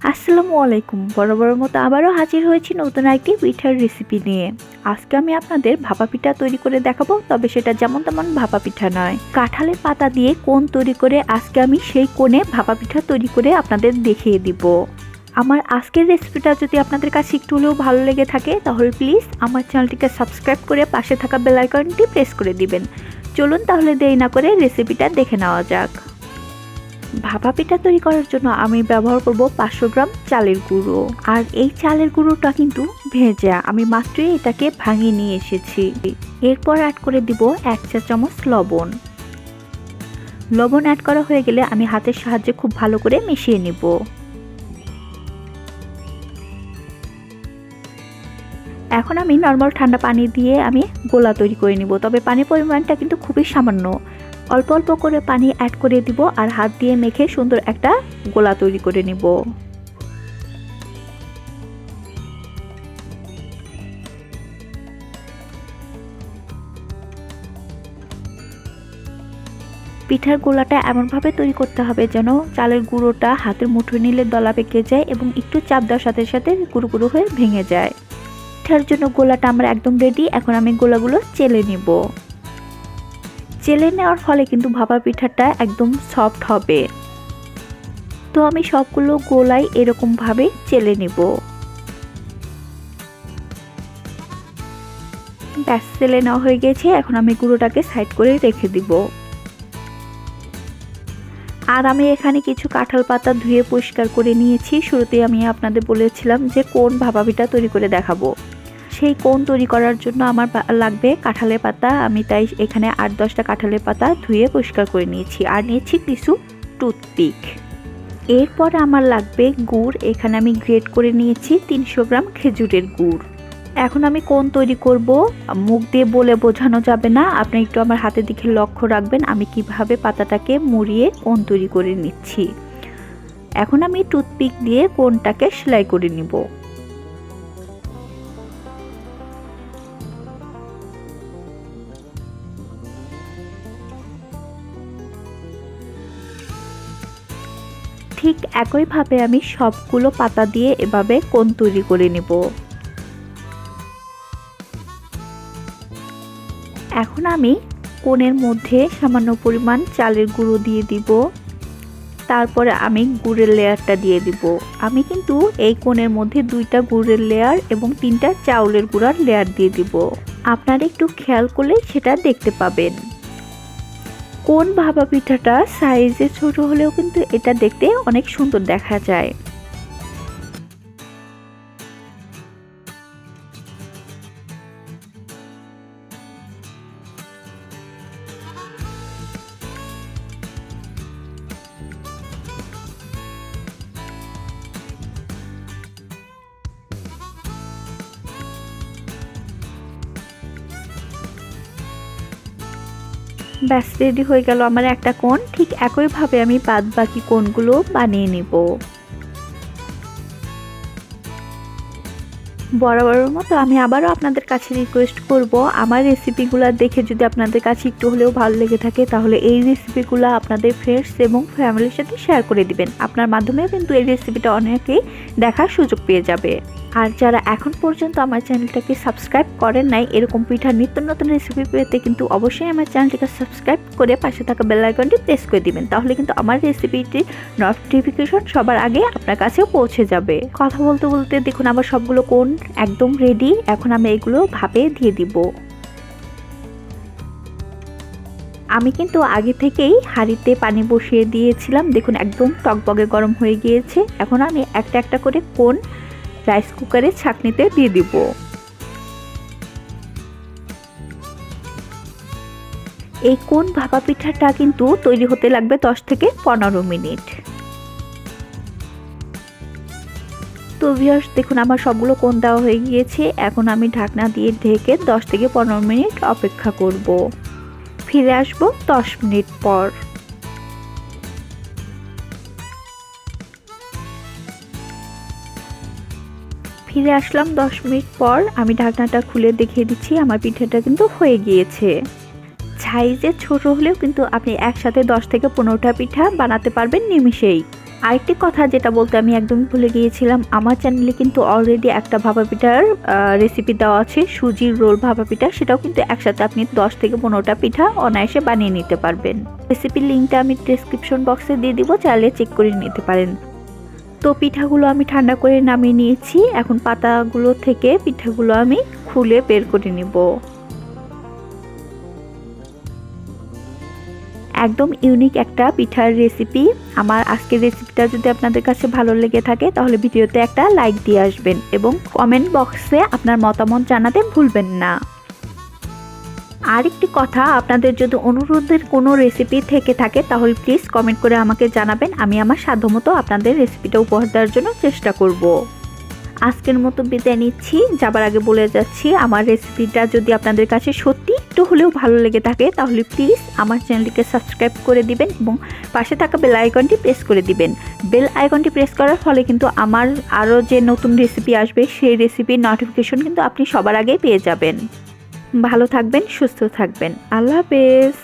আসসালামু আলাইকুম। বরাবরের মতো আবারও হাজির হয়েছি নতুন একটি পিঠার রেসিপি নিয়ে। আজকে আমি আপনাদের ভাপা পিঠা তৈরি করে দেখাবো, তবে সেটা যেমন তেমন ভাপা পিঠা নয়। কাঁঠালের পাতা দিয়ে কোন তৈরি করে আজকে আমি সেই কোণে ভাপা পিঠা তৈরি করে আপনাদের দেখিয়ে দিব। আমার আজকের রেসিপিটা যদি আপনাদের কাছে একটু হলেও ভালো লেগে থাকে তাহলে প্লিজ আমার চ্যানেলটিকে সাবস্ক্রাইব করে পাশে থাকা বেল আইকনটি প্রেস করে দিবেন। চলুন তাহলে দেরি না করে রেসিপিটা দেখে নেওয়া যাক। ভাপা পিঠা তৈরি করার জন্য আমি ব্যবহার করব 500 গ্রাম চালের গুঁড়ো। আর এই চালের গুঁড়োটা কিন্তু ভেজা, আমি মাত্রই এটাকে ভাঙিয়ে নিয়ে এসেছি। এরপর অ্যাড করে দিব 1 চা চামচ লবণ। লবণ অ্যাড করা হয়ে গেলে আমি হাতের সাহায্যে খুব ভালো করে মিশিয়ে নিব। এখন আমি নর্মাল ঠান্ডা পানি দিয়ে আমি গোলা তৈরি করে নিব, তবে পানির পরিমাণটা কিন্তু খুবই সামান্য। অল্প অল্প করে পানি অ্যাড করে দিব আর হাত দিয়ে মেখে সুন্দর একটা গোলা তৈরি করে নিব। পিঠার গোলাটা এমনভাবে তৈরি করতে হবে যেন চালের গুঁড়োটা হাতের মুঠোয় নিলে দলা পেকে যায় এবং একটু চাপ দেওয়ার সাথে সাথে গুঁড়ো গুঁড়ো হয়ে ভেঙে যায়। পিঠার জন্য গোলাটা আমার একদম রেডি। এখন আমি গোলাগুলো চেলে নিব। চেলে নেওয়ার ফলে কিন্তু ভাপা পিঠাটা একদম সফট হবে। তো আমি সবগুলো গোলাই এরকম ভাবে চেলে নিব। ব্যাস, চেলে নেওয়া হয়ে গেছে। এখন আমি গুঁড়োটাকে সাইড করে রেখে দিব। আর আমি এখানে কিছু কাঁঠাল পাতা ধুয়ে পরিষ্কার করে নিয়েছি। শুরুতেই আমি আপনাদের বলেছিলাম যে কোন ভাপা পিঠা তৈরি করে দেখাবো। সেই কোণ তৈরি করার জন্য আমার লাগবে কাঁঠালের পাতা। আমি তাই এখানে 8-10টা কাঁঠালের পাতা ধুয়ে পরিষ্কার করে নিয়েছি। আর নিয়েছি কিছু টুথপিক। এরপর আমার লাগবে গুড়। এখানে আমি গ্রেট করে নিয়েছি 300 গ্রাম খেজুরের গুড়। এখন আমি কোণ তৈরি করব, মুখ দিয়ে বলে বোঝানো যাবে না, আপনি একটু আমার হাতের দিকে লক্ষ্য রাখবেন আমি কিভাবে পাতাটাকে মুড়িয়ে কোণ তৈরি করে নিচ্ছি। এখন আমি টুথপিক দিয়ে কোণটাকে সেলাই করে নিব। ঠিক একইভাবে আমি সবগুলো পাতা দিয়ে এভাবে কোণ তৈরি করে নেব। এখন আমি কোণের মধ্যে সামান্য পরিমাণ চালের গুঁড়ো দিয়ে দিব। তারপরে আমি গুড়ের লেয়ারটা দিয়ে দিব। আমি কিন্তু এই কোণের মধ্যে 2টা গুড়ের লেয়ার এবং 3টা চাউলের গুঁড়ার লেয়ার দিয়ে দিব। আপনারা একটু খেয়াল করলে সেটা দেখতে পাবেন। কোন ভাপা পিঠাটা সাইজে ছোট হলেও কিন্তু এটা দেখতে অনেক সুন্দর দেখা যায়। ব্যাস, রেডি হয়ে গেল আমার একটা কোণ। ঠিক একইভাবে আমি বাদ বাকি কোণগুলো বানিয়ে নিব। বরাবরের মতো আমি আবারও আপনাদের কাছে রিকোয়েস্ট করব, আমার রেসিপিগুলো দেখে যদি আপনাদের কাছে একটু হলেও ভালো লেগে থাকে তাহলে এই রেসিপিগুলো আপনাদের ফ্রেন্ডস এবং ফ্যামিলির সাথে শেয়ার করে দিবেন। আপনার মাধ্যমেও কিন্তু এই রেসিপিটা অনেকেই দেখার সুযোগ পেয়ে যাবে। আর যারা এখন পর্যন্ত আমার চ্যানেলটাকে সাবস্ক্রাইব করেন নাই, এরকম পিঠার নিত্য নতুন রেসিপি পেতে কিন্তু অবশ্যই আমার চ্যানেলটিকে সাবস্ক্রাইব করে পাশে থাকা বেল আইকনটি প্রেস করে দিবেন। তাহলে কিন্তু আমার রেসিপিটির নোটিফিকেশন সবার আগে আপনার কাছেও পৌঁছে যাবে। কথা বলতে বলতে দেখুন আমার সবগুলো কোণ একদম রেডি। এখন আমি এগুলো ভাপে দিয়ে দিব। আমি কিন্তু আগে থেকেই হাঁড়িতে পানি বসিয়ে দিয়েছিলাম। দেখুন একদম টকবগে গরম হয়ে গিয়েছে। এখন আমি একটা একটা করে কোণ রাইস কুকারে ছাঁকনিতে দিয়ে দিব। এই কোণ ভাপা পিঠাটা কিন্তু তৈরি হতে লাগবে 10 থেকে 15 মিনিট। তো ভিউয়ার্স দেখুন আমার সবগুলো কোণ দেওয়া হয়ে গিয়েছে। এখন আমি ঢাকনা দিয়ে ঢেকে 10 থেকে 15 মিনিট অপেক্ষা করব। ফিরে আসবো 10 মিনিট পর। ফিরে আসলাম 10 মিনিট পর। আমি ঢাকনাটা খুলে দেখিয়ে দিচ্ছি আমার পিঠাটা কিন্তু হয়ে গিয়েছে। সাইজে ছোট হলেও কিন্তু আপনি একসাথে 10 থেকে 15টা পিঠা বানাতে পারবেন নিমিষেই। আরেকটি কথা যেটা বলতে আমি একদমই ভুলে গিয়েছিলাম, আমার চ্যানেলে কিন্তু অলরেডি একটা ভাপা পিঠার রেসিপি দেওয়া আছে, সুজির রোল ভাপা পিঠা। সেটাও কিন্তু একসাথে আপনি 10 থেকে 15টা পিঠা অনায়াসে বানিয়ে নিতে পারবেন। রেসিপির লিঙ্কটা আমি ডেসক্রিপশন বক্সে দিয়ে দিব, চাইলে চেক করে নিতে পারেন। তো পিঠাগুলো আমি ঠান্ডা করে নামিয়ে নিয়েছি। এখন পাতাগুলো থেকে পিঠাগুলো আমি খুলে বের করে নিব। একদম ইউনিক একটা পিঠার রেসিপি। আমার আজকের রেসিপিটা যদি আপনাদের কাছে ভালো লেগে থাকে তাহলে ভিডিওতে একটা লাইক দিয়ে আসবেন এবং কমেন্ট বক্সে আপনার মতামত জানাতে ভুলবেন না। আরেকটি কথা, আপনাদের যদি অনুরোধের কোনো রেসিপি থেকে থাকে তাহলে প্লিজ কমেন্ট করে আমাকে জানাবেন। আমি আমার সাধ্যমতো আপনাদের রেসিপিটা উপহার দেওয়ার জন্য চেষ্টা করব। আজকের মতো বিদায় নিচ্ছি। যাবার আগে বলে যাচ্ছি, আমার রেসিপিটা যদি আপনাদের কাছে সত্যি একটু হলেও ভালো লেগে থাকে তাহলে প্লিজ আমার চ্যানেলটিকে সাবস্ক্রাইব করে দিবেন এবং পাশে থাকা বেল আইকনটি প্রেস করে দিবেন। বেল আইকনটি প্রেস করার ফলে কিন্তু আমার আরও যে নতুন রেসিপি আসবে সেই রেসিপির নোটিফিকেশন কিন্তু আপনি সবার আগেই পেয়ে যাবেন। ভালো থাকবেন, সুস্থ থাকবেন। আল্লাহ হাফেজ।